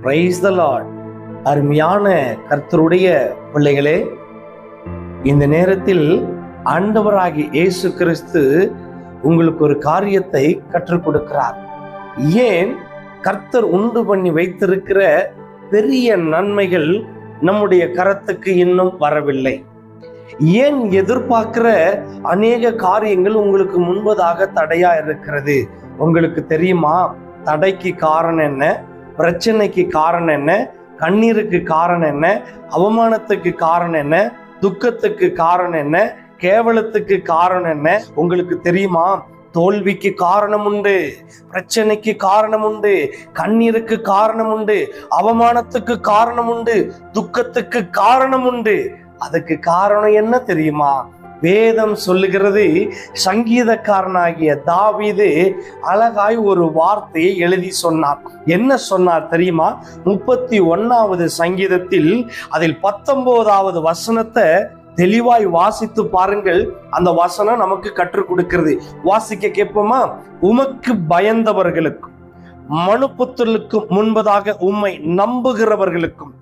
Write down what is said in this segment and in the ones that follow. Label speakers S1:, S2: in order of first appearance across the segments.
S1: Praise the Lord. அருமையான கர்த்தருடைய பிள்ளைகளே, இந்த நேரத்தில் ஆண்டவராகிய இயேசு கிறிஸ்து உங்களுக்கு ஒரு காரியத்தை கற்றுக் கொடுக்கிறார். ஏன் கர்த்தர் உண்டு பண்ணி வைத்திருக்கிற பெரிய நன்மைகள் நம்முடைய கரத்துக்கு இன்னும் வரவில்லை? ஏன் எதிர்பார்க்கிற அநேக காரியங்கள் உங்களுக்கு முன்பதாக தடையா இருக்கிறது? உங்களுக்கு தெரியுமா? தடைக்கு காரணம் என்ன? பிரச்சனைக்கு காரணம் என்ன? கண்ணீருக்கு காரணம் என்ன? அவமானத்துக்கு காரணம் என்ன? துக்கத்துக்கு காரணம் என்ன? கேவலத்துக்கு காரணம் என்ன? உங்களுக்கு தெரியுமா? தோல்விக்கு காரணம் உண்டு, பிரச்சனைக்கு காரணம் உண்டு, கண்ணீருக்கு காரணம் உண்டு, அவமானத்துக்கு காரணம் உண்டு, துக்கத்துக்கு காரணம் உண்டு. அதுக்கு காரணம் என்ன தெரியுமா? வேதம் சொல்லுகிறது, சங்கீதக்காரனாகிய தாவீது அழகாய் ஒரு வார்த்தையை எழுதி சொன்னார். என்ன சொன்னார் தெரியுமா? 31வது சங்கீதத்தில் அதில் 19வது வசனத்தை தெளிவாய் வாசித்து பாருங்கள். அந்த வசனம் நமக்கு கற்றுக் கொடுக்கிறது. வாசிக்க கேட்போமா? உமக்கு பயந்தவர்களுக்கும் மனுபுத்திரருக்கு முன்பதாக உம்மை நம்புகிறவர்களுக்கும்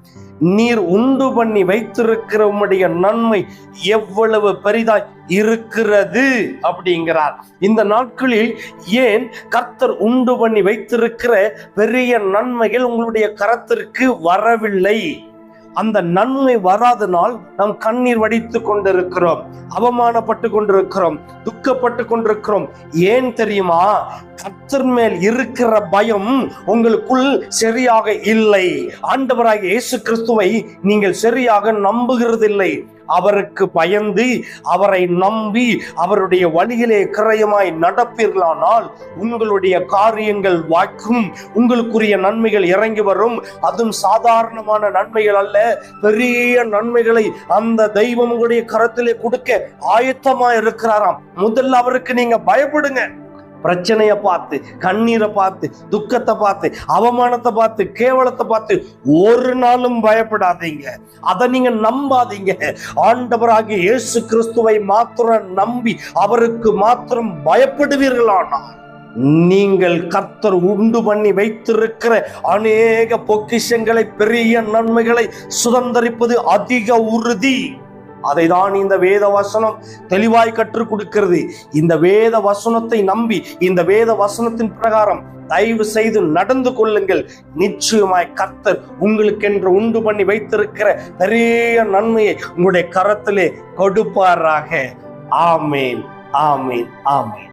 S1: நீர் உண்டு பண்ணி வைத்திருக்கிற உம்முடைய நன்மை எவ்வளவு பெரிதாய் இருக்கிறது அப்படிங்கிறார். இந்த நாட்களில் ஏன் கர்த்தர் உண்டு பண்ணி வைத்திருக்கிற பெரிய நன்மைகள் உங்களுடைய கரத்திற்கு வரவில்லை? அந்த நன்மை வராதனால் நாம் கண்ணீர் வடித்து கொண்டிருக்கிறோம், அவமானப்பட்டு கொண்டிருக்கிறோம், துக்கப்பட்டு கொண்டிருக்கிறோம். ஏன் தெரியுமா? கர்த்தர் மேல் இருக்கிற பயம் உங்களுக்குள் சரியாக இல்லை. ஆண்டவராகிய இயேசு கிறிஸ்துவை நீங்கள் சரியாக நம்புகிறதில்லை. அவருக்கு பயந்து அவரை நம்பி அவருடைய வழியிலே கிரயமாய் நடப்பீர்களானால் உங்களுடைய காரியங்கள் வாய்க்கும், உங்களுக்குரிய நன்மைகள் இறங்கி வரும். அதுவும் சாதாரணமான நன்மைகள் அல்ல, பெரிய நன்மைகளை அந்த தெய்வம் உங்களுடைய கரத்திலே கொடுக்க ஆயத்தமா இருக்கிறாராம். முதல்ல அவருக்கு நீங்க பயப்படுங்க. பிரச்சனையை பார்த்து, கண்ணீரை பார்த்து, துக்கத்தை பார்த்து, அவமானத்தை பார்த்து, கேவலத்தை பார்த்து ஒரு நாளும் பயப்படாதீங்க. அதை நீங்க நம்பாதீங்க. ஆண்டவராகிய இயேசு கிறிஸ்துவை மாத்திரம் நம்பி அவருக்கு மாத்திரம் பயப்படுவீர்களானால் நீங்கள் கர்த்தர் உண்டு பண்ணி வைத்திருக்கிற அநேக பொக்கிஷங்களை, பெரிய நன்மைகளை சுதந்தரிப்பது அதிக உறுதி. அதை தான் இந்த வேத வசனம் தெளிவாய் கற்றுக் கொடுக்கிறது. இந்த வேத வசனத்தை நம்பி, இந்த வேத வசனத்தின் பிரகாரம் தயவு செய்து நடந்து கொள்ளுங்கள். நிச்சயமாய் கர்த்தர் உங்களுக்கென்று உண்டு பண்ணி வைத்திருக்கிற பெரிய நன்மையை உங்களுடைய கரத்திலே கொடுப்பாராக. ஆமேன், ஆமேன், ஆமேன்.